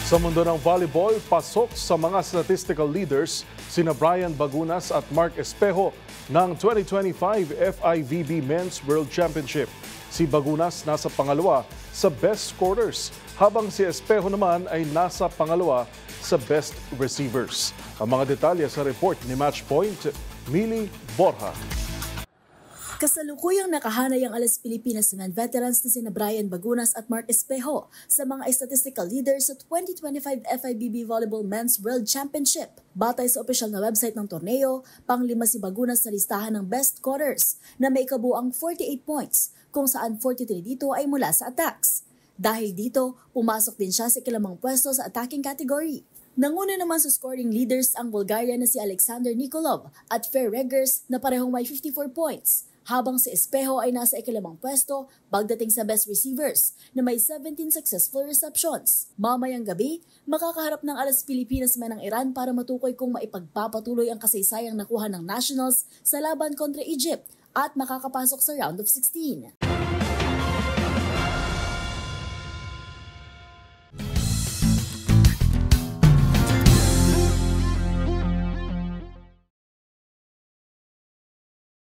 Sa mundo ng volleyball, pasok sa mga statistical leaders sina Brian Bagunas at Mark Espejo ng 2025 FIVB Men's World Championship. Si Bagunas nasa pangalawa sa best scorers, habang si Espejo naman ay nasa pangalawa sa best receivers. Ang mga detalye sa report ni Matchpoint, Mili Borja. Kasalukuyang nakahanay ang Alas Pilipinas men veterans na sina Brian Bagunas at Mark Espejo sa mga statistical leaders sa 2025 FIVB Volleyball Men's World Championship. Batay sa opisyal na website ng torneo, pang-5 si Bagunas sa listahan ng best scorers na may kabuang 48 points, kung saan 43 dito ay mula sa attacks. Dahil dito, pumasok din siya sa ikalimang pwesto sa attacking category. Nanguna naman sa scoring leaders ang Bulgarian na si Alexander Nikolov at Fer Reggers na parehong may 54 points, habang si Espejo ay nasa ikalimang pwesto pagdating sa best receivers na may 17 successful receptions. Mamayang gabi, makakaharap ng Alas Pilipinas men ng Iran para matukoy kung maipagpapatuloy ang kasaysayang nakuha ng Nationals sa laban kontra Egypt at makakapasok sa round of 16.